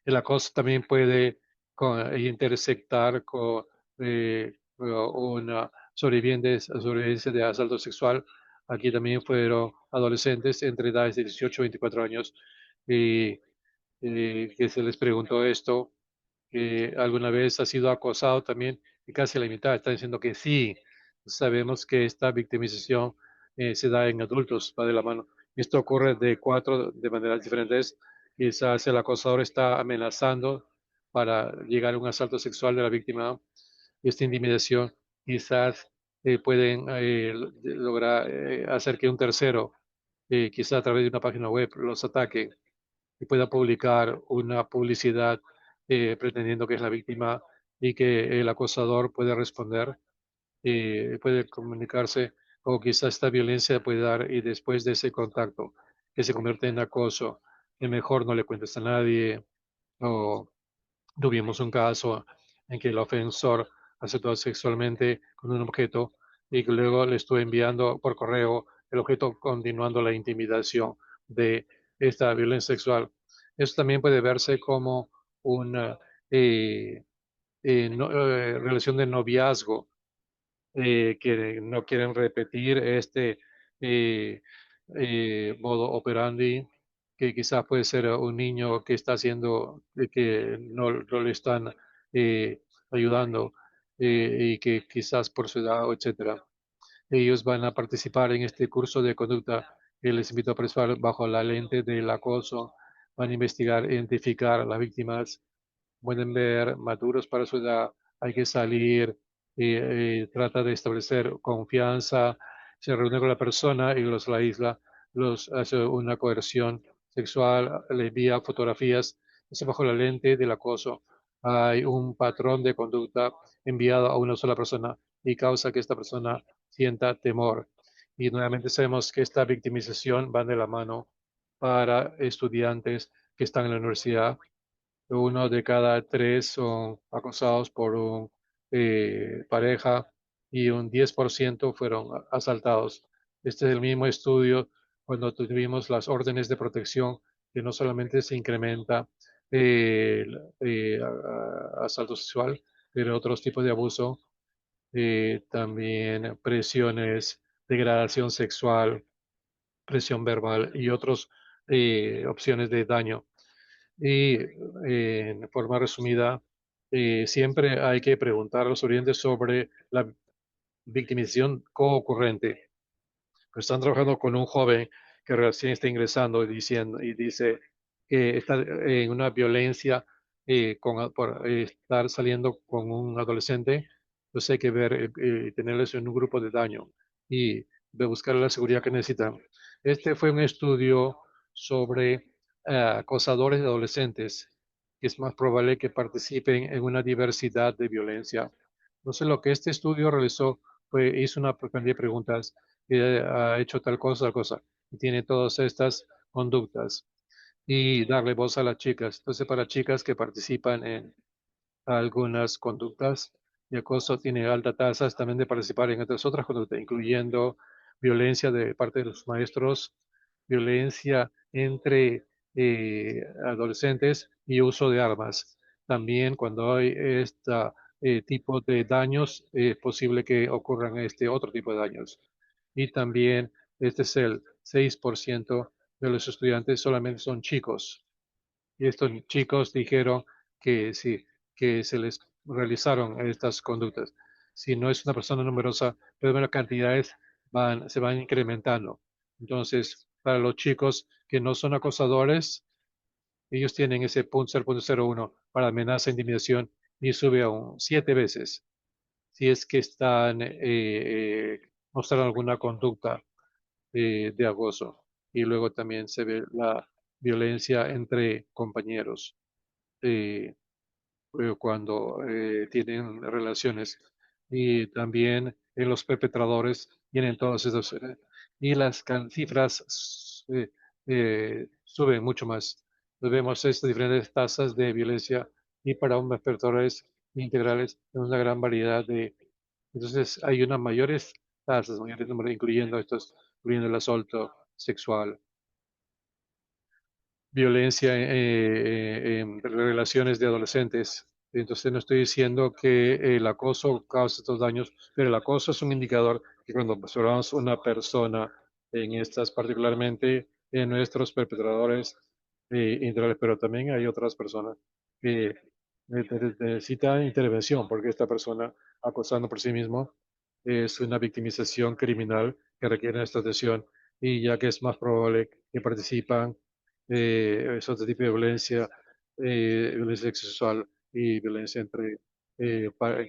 El acoso también puede intersectar con una sobrevivencia de asalto sexual. Aquí también fueron adolescentes entre edades de 18 a 24 años y, que se les preguntó esto, que alguna vez ha sido acosado también, y casi la mitad está diciendo que sí. Sabemos que esta victimización se da en adultos, va de la mano. Esto ocurre de maneras diferentes. Quizás el acosador está amenazando para llegar a un asalto sexual de la víctima. Esta intimidación quizás pueden lograr hacer que un tercero, quizás a través de una página web, los ataque y pueda publicar una publicidad pretendiendo que es la víctima y que el acosador puede responder, puede comunicarse, o quizás esta violencia puede dar y después de ese contacto que se convierte en acoso, que mejor no le cuentes a nadie. O tuvimos un caso en que el ofensor aceptó sexualmente con un objeto y que luego le estuve enviando por correo el objeto continuando la intimidación de esta violencia sexual. Eso también puede verse como una relación de noviazgo, que no quieren repetir este eh, modo operandi, que quizás puede ser un niño que está haciendo, que no le están eh, ayudando, y que quizás por su edad, etcétera. Ellos van a participar en este curso de conducta que les invito a participar bajo la lente del acoso. Van a investigar, identificar a las víctimas, pueden ver maduros para su edad, hay que salir, trata de establecer confianza, se reúne con la persona y los la aísla, los hace una coerción sexual, le envía fotografías, eso bajo la lente del acoso. Hay un patrón de conducta enviado a una sola persona y causa que esta persona sienta temor. Y nuevamente sabemos que esta victimización va de la mano para estudiantes que están en la universidad. Uno de cada tres son acosados por un pareja y un 10% fueron asaltados. Este es el mismo estudio cuando tuvimos las órdenes de protección, que no solamente se incrementa asalto sexual, pero otros tipos de abuso, también presiones, degradación sexual, presión verbal y otras opciones de daño. Y en forma resumida, siempre hay que preguntar a los oyentes sobre la victimización co-ocurrente. Pues están trabajando con un joven que recién está ingresando y dice que está en una violencia por estar saliendo con un adolescente. Entonces hay que ver, tenerles en un grupo de daño y de buscar la seguridad que necesitan. Este fue un estudio sobre acosadores de adolescentes, que es más probable que participen en una diversidad de violencia. Entonces lo que este estudio realizó fue, hizo una cantidad de preguntas, que ha hecho tal cosa, y tiene todas estas conductas, y darle voz a las chicas. Entonces, para chicas que participan en algunas conductas de acoso, tiene altas tasas también de participar en otras conductas, incluyendo violencia de parte de los maestros, violencia entre adolescentes y uso de armas. También cuando hay este tipo de daños, es posible que ocurran este otro tipo de daños. Y también este es el 6% de los estudiantes solamente son chicos. Y estos chicos dijeron que sí, que se les realizaron estas conductas. Si no es una persona numerosa, pero las cantidades se van incrementando. Entonces, para los chicos que no son acosadores, ellos tienen ese punto 0.01 para amenaza e intimidación y sube a un 7 veces si es que están mostrando alguna conducta de acoso. Y luego también se ve la violencia entre compañeros, eh, cuando tienen relaciones. Y también los perpetradores tienen todas esas. Y las cifras suben mucho más. Vemos estas diferentes tasas de violencia y para hombres perpetradores integrales en una gran variedad de. Entonces hay unas mayores tasas, mayores números, incluyendo el asalto sexual, violencia en relaciones de adolescentes. Entonces no estoy diciendo que el acoso causa estos daños, pero el acoso es un indicador que cuando observamos una persona en estas, particularmente en nuestros perpetradores individuales, pero también hay otras personas que necesitan intervención porque esta persona acosando por sí mismo es una victimización criminal que requiere nuestra atención y ya que es más probable que participan esos tipos de violencia, violencia sexual y violencia entre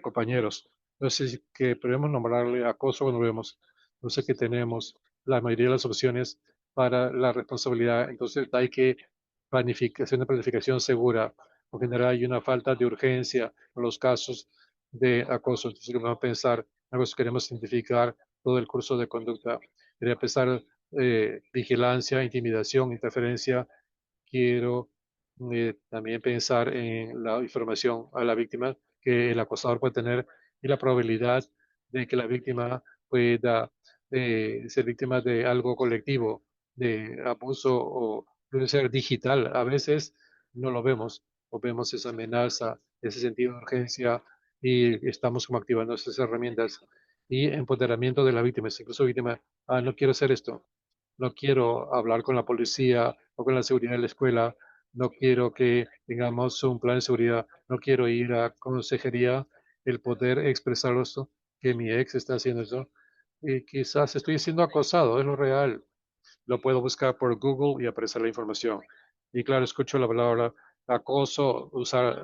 compañeros. Entonces, que podemos nombrarle acoso cuando vemos, no sé que tenemos la mayoría de las opciones para la responsabilidad. Entonces, hay que hacer una planificación segura. Por general, hay una falta de urgencia en los casos de acoso. Entonces, vamos a pensar, algo que queremos identificar todo el curso de conducta. Quería pensar vigilancia, intimidación, interferencia. Quiero también pensar en la información a la víctima que el acosador puede tener y la probabilidad de que la víctima pueda ser víctima de algo colectivo, de abuso o puede ser digital. A veces no lo vemos o vemos esa amenaza, ese sentido de urgencia y estamos como activando esas herramientas y empoderamiento de la víctima. Incluso víctima, no quiero hacer esto, no quiero hablar con la policía o con la seguridad de la escuela, no quiero que tengamos un plan de seguridad, no quiero ir a consejería, el poder expresar esto, que mi ex está haciendo eso, y quizás estoy siendo acosado, es lo real. Lo puedo buscar por Google y aparecer la información. Y claro, escucho la palabra acoso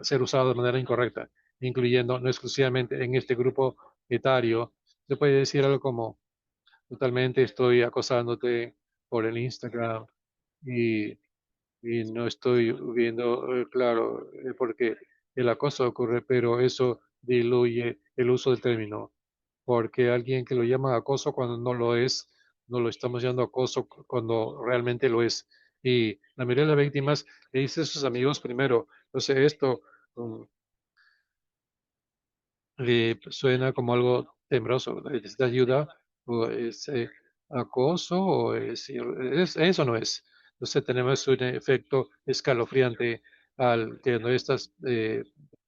ser usado de manera incorrecta, incluyendo no exclusivamente en este grupo etario. Se puede decir algo como totalmente estoy acosándote por el Instagram y, y no estoy viendo, claro, porque el acoso ocurre, pero eso diluye el uso del término, porque alguien que lo llama acoso cuando no lo es, no lo estamos llamando acoso cuando realmente lo es. Y la mayoría de las víctimas le dice a sus amigos primero, entonces esto, um, suena como algo temeroso. ¿Necesita ayuda? ¿O es acoso? ¿O eso no es? Entonces tenemos un efecto escalofriante al que nuestras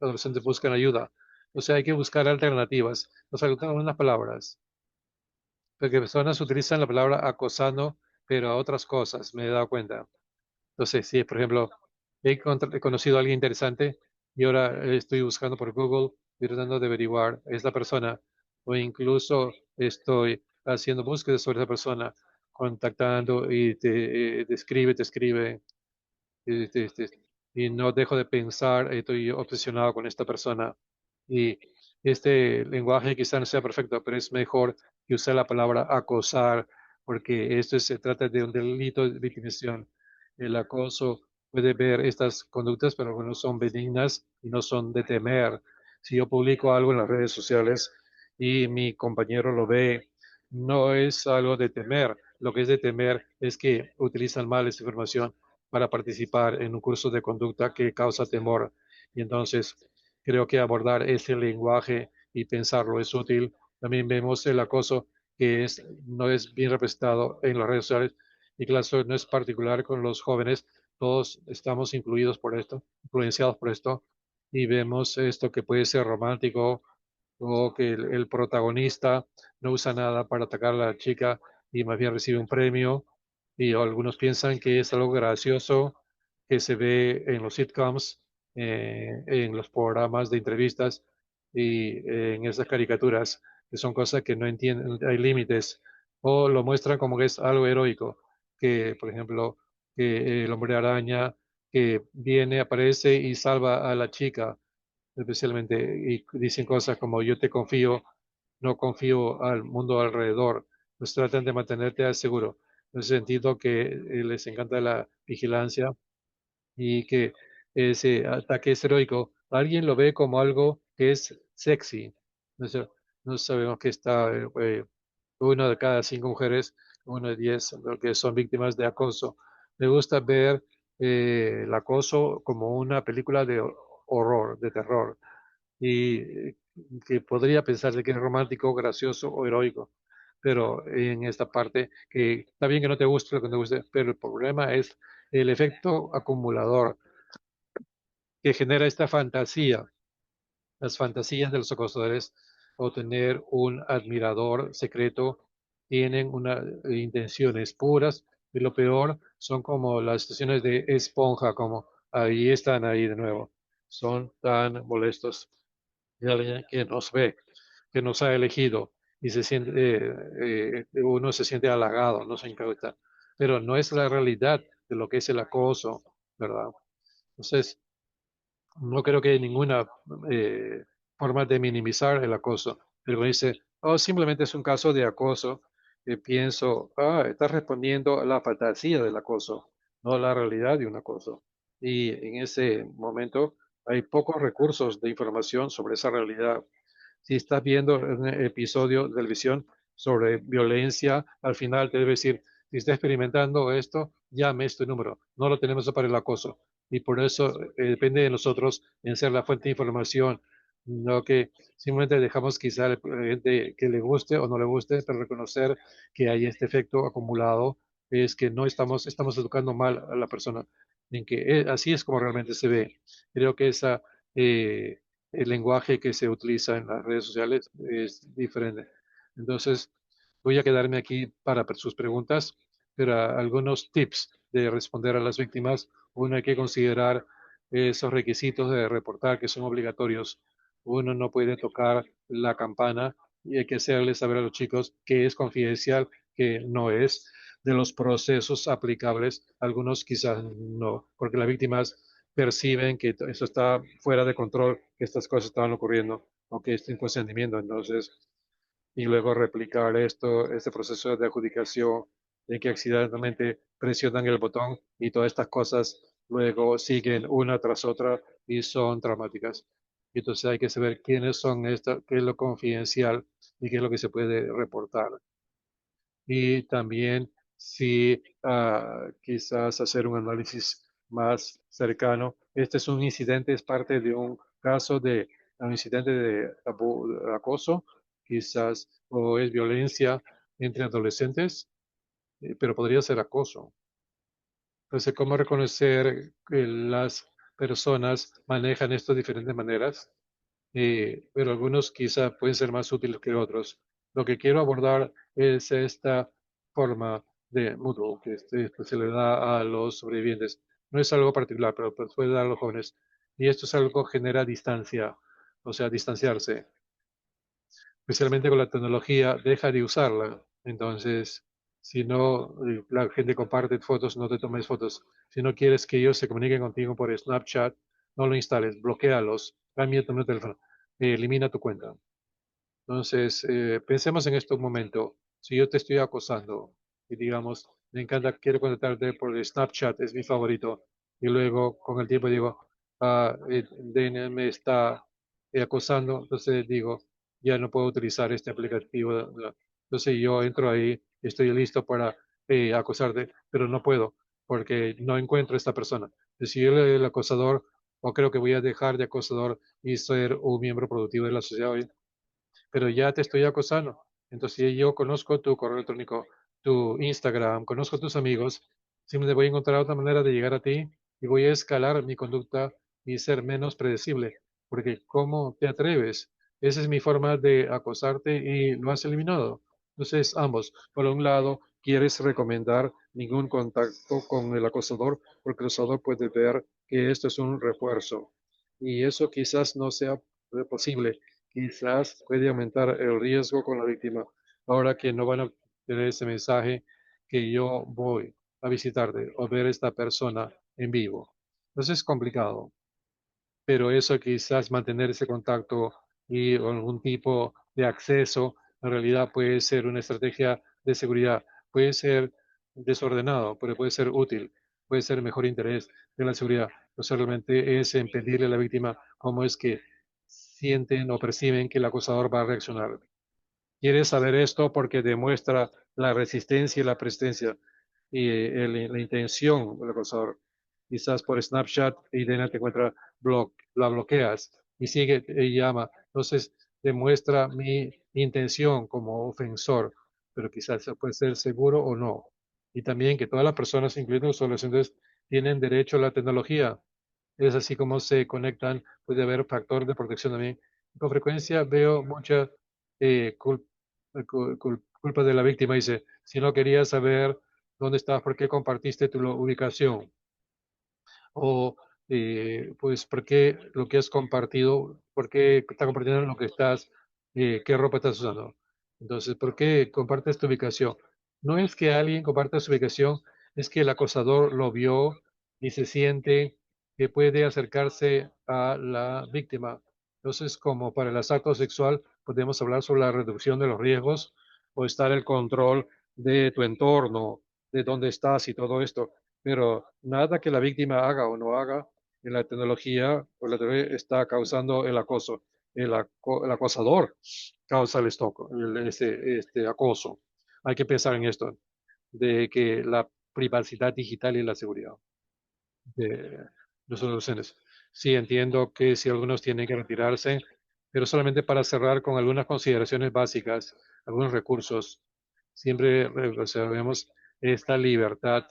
adolescentes buscan ayuda. O sea, hay que buscar alternativas. Nos faltan unas palabras, porque personas utilizan la palabra acosando, pero a otras cosas, me he dado cuenta. Entonces, si por ejemplo he conocido a alguien interesante y ahora estoy buscando por Google y tratando de averiguar es la persona, o incluso estoy haciendo búsquedas sobre esa persona, contactando y te escribe, este, y no dejo de pensar, estoy obsesionado con esta persona. Y este lenguaje quizá no sea perfecto, pero es mejor que usar la palabra acosar, porque esto se trata de un delito de victimización. El acoso puede ver estas conductas, pero no son benignas y no son de temer. Si yo publico algo en las redes sociales y mi compañero lo ve, no es algo de temer. Lo que es de temer es que utilizan mal esa información para participar en un curso de conducta que causa temor. Y entonces creo que abordar ese lenguaje y pensarlo es útil. También vemos el acoso que no es bien representado en las redes sociales y claro, no es particular con los jóvenes. Todos estamos influidos por esto, influenciados por esto y vemos esto que puede ser romántico o que el protagonista no usa nada para atacar a la chica y más bien recibe un premio y algunos piensan que es algo gracioso que se ve en los sitcoms, en los programas de entrevistas y en esas caricaturas, que son cosas que no entienden, hay límites, o lo muestran como que es algo heroico, que por ejemplo, que el hombre araña que viene, aparece y salva a la chica especialmente, y dicen cosas como yo te confío, no confío al mundo alrededor, pues tratan de mantenerte al seguro. En ese sentido que les encanta la vigilancia y que ese ataque es heroico, alguien lo ve como algo que es sexy. No, no sabemos que está una de cada 5 mujeres, 1 de 10 lo que son víctimas de acoso. Me gusta ver el acoso como una película de horror, de terror y que podría pensarse que es romántico, gracioso o heroico. Pero en esta parte, que está bien que no te guste lo que no te guste, pero el problema es el efecto acumulador que genera esta fantasía, las fantasías de los acosadores. o tener un admirador secreto, tienen una intenciones puras, y lo peor son como las situaciones de esponja, como ahí están ahí de nuevo. Son tan molestos de alguien que nos ve, que nos ha elegido y se siente, uno se siente halagado, no se encauta, pero no es la realidad de lo que es el acoso, ¿verdad? Entonces, no creo que hay ninguna forma de minimizar el acoso. Pero dice, oh, simplemente es un caso de acoso. Pienso, estás respondiendo a la fantasía del acoso, no a la realidad de un acoso. Y en ese momento hay pocos recursos de información sobre esa realidad. Si estás viendo un episodio de televisión sobre violencia, al final te debe decir, si está experimentando esto, llame este número. No lo tenemos para el acoso. Y por eso depende de nosotros en ser la fuente de información, no que simplemente dejamos quizá a la gente que le guste o no le guste, pero reconocer que hay este efecto acumulado es que no estamos educando mal a la persona, en que así es como realmente se ve. Creo que esa el lenguaje que se utiliza en las redes sociales es diferente. Entonces, voy a quedarme aquí para sus preguntas, pero algunos tips de responder a las víctimas. Uno, hay que considerar esos requisitos de reportar que son obligatorios. Uno no puede tocar la campana y hay que hacerle saber a los chicos que es confidencial, que no es de los procesos aplicables. Algunos quizás no, porque las víctimas perciben que eso está fuera de control, que estas cosas estaban ocurriendo o que está en consentimiento. Entonces, y luego replicar esto, este proceso de adjudicación, de que accidentalmente presionan el botón y todas estas cosas luego siguen una tras otra y son traumáticas. Y entonces hay que saber quiénes son estas, qué es lo confidencial y qué es lo que se puede reportar. Y también si quizás hacer un análisis más cercano. Este es un incidente, es parte de un caso de un incidente de acoso, quizás, o es violencia entre adolescentes, pero podría ser acoso. Entonces, ¿cómo reconocer que las personas manejan esto de diferentes maneras? Pero algunos quizá pueden ser más útiles que otros. Lo que quiero abordar es esta forma de Moodle que se le da a los sobrevivientes. No es algo particular, pero puede dar a los jóvenes. Y esto es algo que genera distancia, o sea, distanciarse, especialmente con la tecnología, deja de usarla. Entonces, si no, la gente comparte fotos, no te tomes fotos. Si no quieres que ellos se comuniquen contigo por Snapchat, no lo instales, bloquealos, cambia tu número de teléfono, elimina tu cuenta. Entonces, pensemos en esto un momento. Si yo te estoy acosando y digamos, me encanta, quiero contactarte por Snapchat, es mi favorito, y luego con el tiempo digo, Dana me está acosando, entonces digo, ya no puedo utilizar este aplicativo. Entonces yo entro ahí, estoy listo para acosarte, pero no puedo porque no encuentro a esta persona. Si yo el acosador, o creo que voy a dejar de acosador y ser un miembro productivo de la sociedad hoy, pero ya te estoy acosando. Entonces, si yo conozco tu correo electrónico, tu Instagram, conozco tus amigos, simplemente voy a encontrar otra manera de llegar a ti y voy a escalar mi conducta y ser menos predecible. Porque, ¿cómo te atreves? Esa es mi forma de acosarte y lo has eliminado. Entonces, ambos. Por un lado, quieres recomendar ningún contacto con el acosador, porque el acosador puede ver que esto es un refuerzo. Y eso quizás no sea posible, quizás puede aumentar el riesgo con la víctima. Ahora que no van a tener ese mensaje que yo voy a visitarte o ver a esta persona en vivo. Entonces es complicado, pero eso quizás mantener ese contacto y algún tipo de acceso, en realidad puede ser una estrategia de seguridad. Puede ser desordenado, pero puede ser útil, puede ser mejor interés de la seguridad. No solamente es en pedirle a la víctima cómo es que sienten o perciben que el acosador va a reaccionar. Quieres saber esto porque demuestra la resistencia y la presencia y la intención del acosador. Quizás por Snapchat y Dana te encuentra, la bloqueas y sigue y llama. Entonces demuestra mi intención como ofensor, pero quizás puede ser seguro o no. Y también que todas las personas, incluyendo los adolescentes, tienen derecho a la tecnología. Es así como se conectan, puede haber factor de protección también. Con frecuencia veo mucha culpa de la víctima. Dice, si no querías saber dónde estás, ¿por qué compartiste tu ubicación? O, pues, ¿por qué lo que has compartido, por qué estás compartiendo lo que estás, qué ropa estás usando? Entonces, ¿por qué compartes tu ubicación? No es que alguien comparta su ubicación, es que el acosador lo vio y se siente que puede acercarse a la víctima. Entonces, como para el asalto sexual, podemos hablar sobre la reducción de los riesgos o estar el control de tu entorno, de dónde estás y todo esto, pero nada que la víctima haga o no haga en la tecnología o la teoría está causando el acoso. El acosador causa el stalk, este acoso. Hay que pensar en esto, de que la privacidad digital y la seguridad de los adolescentes. Sí, entiendo que si algunos tienen que retirarse, pero solamente para cerrar con algunas consideraciones básicas, algunos recursos. Siempre reservemos esta libertad,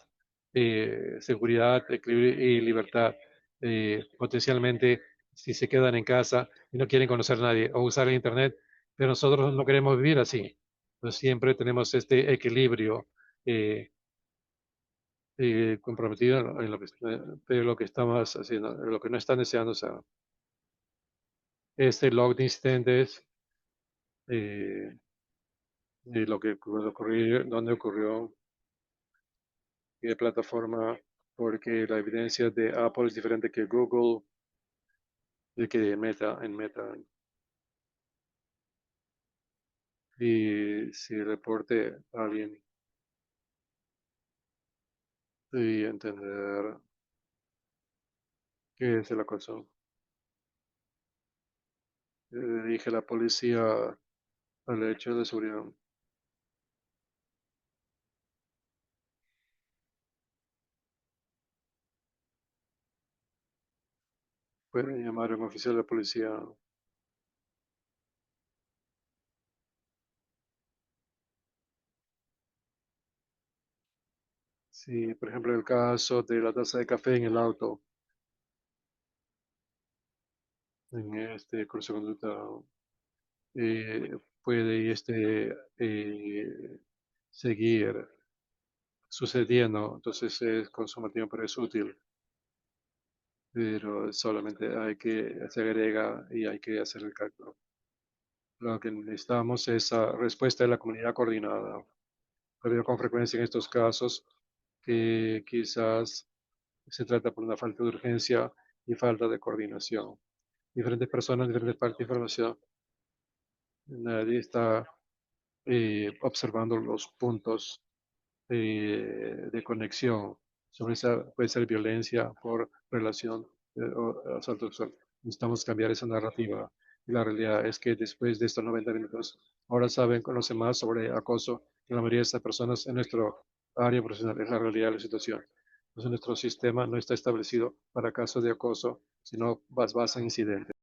seguridad, equilibrio y libertad. Potencialmente, si se quedan en casa y no quieren conocer a nadie o usar el Internet, pero nosotros no queremos vivir así. Entonces, siempre tenemos este equilibrio. eh, comprometido en lo que, de lo que estamos haciendo, en lo que no están deseando. O sea, este log de incidentes, eh, de lo que ocurrió, dónde ocurrió, y de plataforma, porque la evidencia de Apple es diferente que Google, de que en Meta. Y si reporte a alguien y entender qué es el acoso. Dirige la policía al hecho de seguridad. Pueden llamar a un oficial de policía. Sí, por ejemplo, el caso de la taza de café en el auto, en este curso de conducta, puede seguir sucediendo. Entonces, consumo tiempo es útil, pero solamente se agrega y hay que hacer el cálculo. Lo que necesitamos es esa respuesta de la comunidad coordinada. Pero con frecuencia en estos casos que quizás se trata por una falta de urgencia y falta de coordinación. Diferentes personas, diferentes partes de información. Nadie está observando los puntos de conexión. Sobre esa puede ser violencia por relación o asalto sexual. Necesitamos cambiar esa narrativa. Y la realidad es que después de estos 90 minutos, ahora conocen más sobre acoso que la mayoría de estas personas en nuestro área profesional. Es la realidad de la situación. Entonces, nuestro sistema no está establecido para casos de acoso, sino basa en incidentes.